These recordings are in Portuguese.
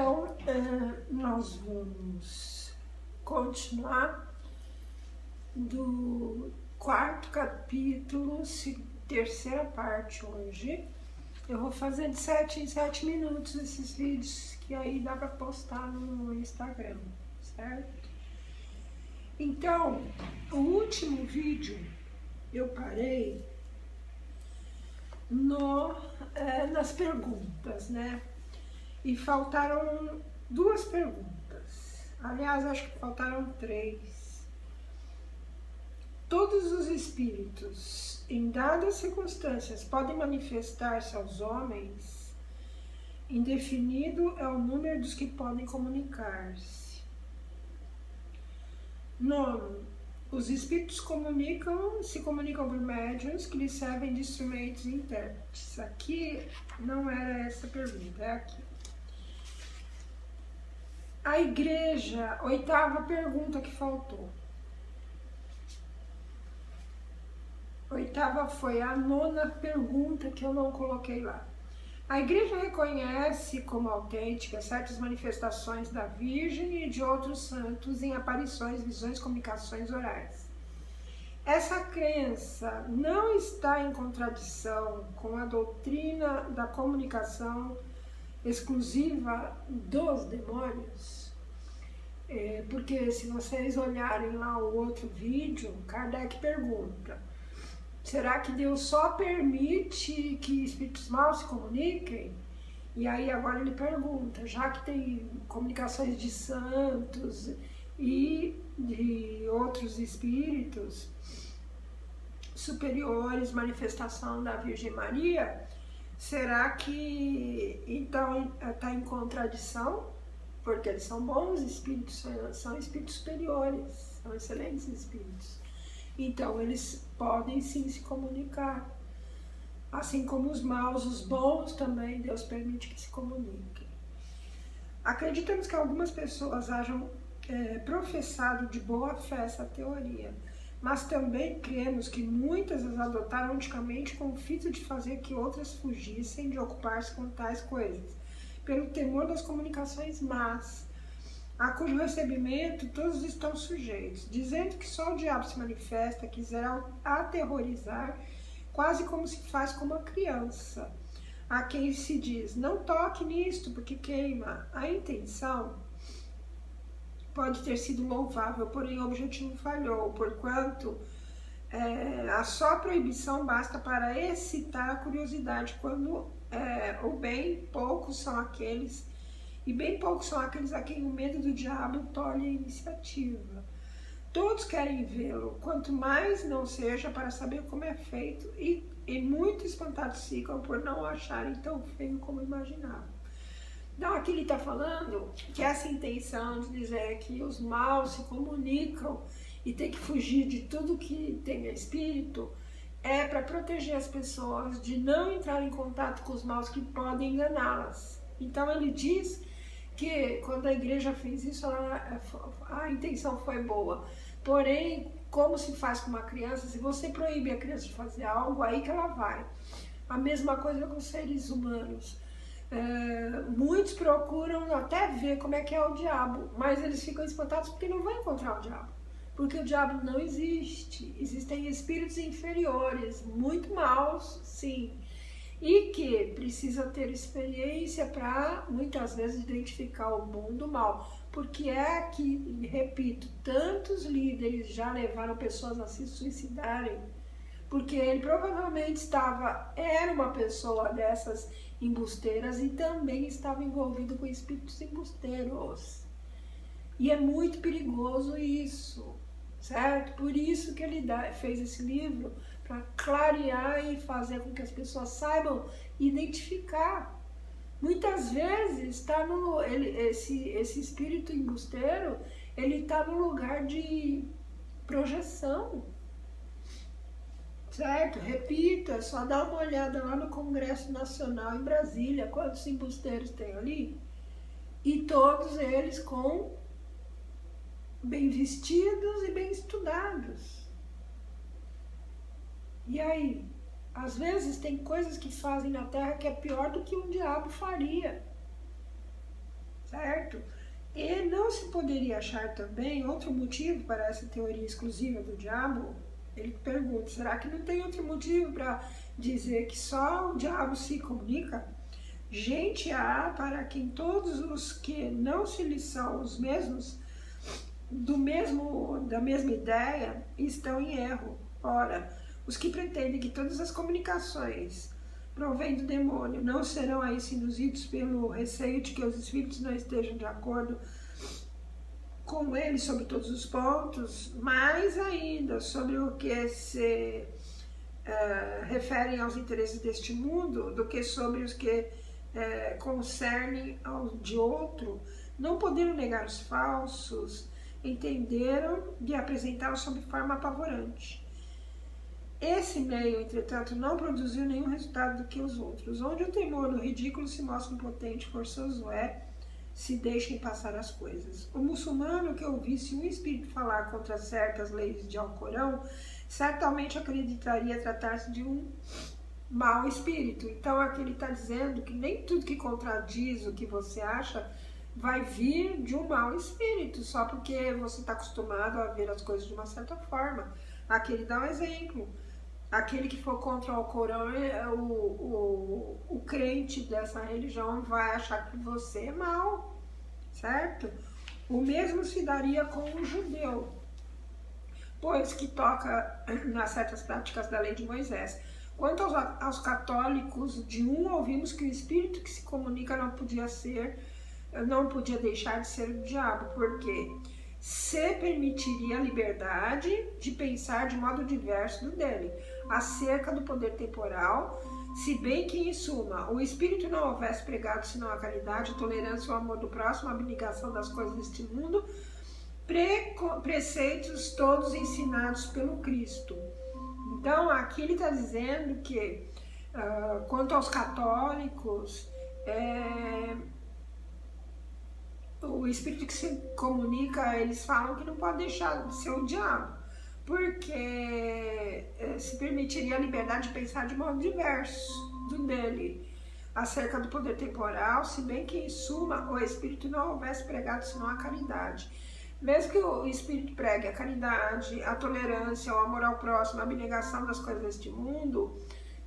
Então, nós vamos continuar do quarto capítulo, terceira parte hoje. Eu vou fazer de 7 em 7 minutos esses vídeos, que aí dá para postar no Instagram, certo? Então, o último vídeo eu parei nas perguntas, né? E faltaram 2 perguntas. Aliás, acho que faltaram 3. Todos os espíritos, em dadas circunstâncias, podem manifestar-se aos homens? Indefinido é o número dos que podem comunicar-se. 9. Os espíritos se comunicam por médiuns que lhes servem de instrumentos e intérpretes. Aqui não era essa pergunta, é aqui. A igreja, 8ª pergunta que faltou. 8ª foi a 9ª pergunta que eu não coloquei lá. A igreja reconhece como autênticas certas manifestações da Virgem e de outros santos em aparições, visões, comunicações orais. Essa crença não está em contradição com a doutrina da comunicação exclusiva dos demônios? Porque se vocês olharem lá o outro vídeo, Kardec pergunta: será que Deus só permite que espíritos maus se comuniquem? E aí agora ele pergunta, já que tem comunicações de santos e de outros espíritos superiores, manifestação da Virgem Maria, será que então está em contradição? Porque eles são bons espíritos, são espíritos superiores, são excelentes espíritos. Então eles podem sim se comunicar. Assim como os maus, os bons também, Deus permite que se comuniquem. Acreditamos que algumas pessoas hajam professado de boa fé essa teoria, mas também cremos que muitas as adotaram unicamente com o fito de fazer que outras fugissem de ocupar-se com tais coisas, pelo temor das comunicações más, a cujo recebimento todos estão sujeitos, dizendo que só o diabo se manifesta, quiser aterrorizar, quase como se faz com uma criança, a quem se diz, não toque nisto, porque queima. A intenção pode ter sido louvável, porém o objetivo falhou, porquanto a só proibição basta para excitar a curiosidade, quando o bem poucos são aqueles, e bem poucos são aqueles a quem o medo do diabo tolhe a iniciativa. Todos querem vê-lo, quanto mais não seja para saber como é feito, e muito espantados ficam por não acharem tão feio como imaginavam. Então aqui ele está falando que essa intenção de dizer que os maus se comunicam e tem que fugir de tudo que tem espírito, é para proteger as pessoas de não entrar em contato com os maus que podem enganá-las. Então ele diz que quando a igreja fez isso, a intenção foi boa. Porém, como se faz com uma criança, se você proíbe a criança de fazer algo, aí que ela vai. A mesma coisa com os seres humanos. Muitos procuram até ver como é que é o diabo, mas eles ficam espantados porque não vão encontrar o diabo. Porque o diabo não existe. Existem espíritos inferiores, muito maus, sim. E que precisa ter experiência para, muitas vezes, identificar o bom do mal. Porque é que, repito, tantos líderes já levaram pessoas a se suicidarem, porque ele provavelmente era uma pessoa dessas embusteiras e também estava envolvido com espíritos embusteiros. E é muito perigoso isso, certo? Por isso que ele fez esse livro, para clarear e fazer com que as pessoas saibam identificar. Muitas vezes esse espírito embusteiro, ele está no lugar de projeção, certo? Repito, é só dar uma olhada lá no Congresso Nacional em Brasília, quantos embusteiros tem ali, e todos eles bem vestidos e bem estudados. E aí, às vezes tem coisas que fazem na Terra que é pior do que um diabo faria, certo? E não se poderia achar também outro motivo para essa teoria exclusiva do diabo? Ele pergunta, será que não tem outro motivo para dizer que só o diabo se comunica? Gente há para quem todos os que não se lhes são os mesmos, da mesma ideia, estão em erro. Ora, os que pretendem que todas as comunicações provém do demônio não serão aí induzidos pelo receio de que os espíritos não estejam de acordo com ele sobre todos os pontos, mais ainda sobre o que se referem aos interesses deste mundo, do que sobre os que concernem ao de outro, não podendo negar os falsos, entenderam e apresentaram sob forma apavorante. Esse meio, entretanto, não produziu nenhum resultado do que os outros. Onde o temor no ridículo se mostra impotente, forçoso é, se deixem passar as coisas. O muçulmano que ouvisse um espírito falar contra certas leis de Alcorão, certamente acreditaria tratar-se de um mau espírito. Então aqui ele está dizendo que nem tudo que contradiz o que você acha vai vir de um mau espírito, só porque você está acostumado a ver as coisas de uma certa forma. Aqui ele dá um exemplo. Aquele que for contra o Alcorão, o crente dessa religião vai achar que você é mau, certo? O mesmo se daria com o judeu, pois que toca nas certas práticas da lei de Moisés. Quanto aos católicos, de um ouvimos que o espírito que se comunica não podia deixar de ser o diabo, porque se permitiria a liberdade de pensar de modo diverso do dele, acerca do poder temporal, se bem que, em suma, o espírito não houvesse pregado senão a caridade, a tolerância, o amor do próximo, a abnegação das coisas deste mundo, preceitos todos ensinados pelo Cristo. Então, aqui ele está dizendo que, quanto aos católicos, o espírito que se comunica, eles falam que não pode deixar de ser o diabo, porque se permitiria a liberdade de pensar de modo diverso do dele, acerca do poder temporal, se bem que, em suma, o espírito não houvesse pregado senão a caridade. Mesmo que o espírito pregue a caridade, a tolerância, o amor ao próximo, a abnegação das coisas deste mundo,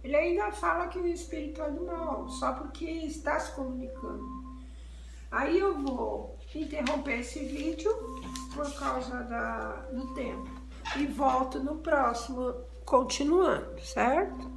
ele ainda fala que o espírito é do mal, só porque está se comunicando. Aí eu vou interromper esse vídeo por causa do tempo e volto no próximo continuando, certo?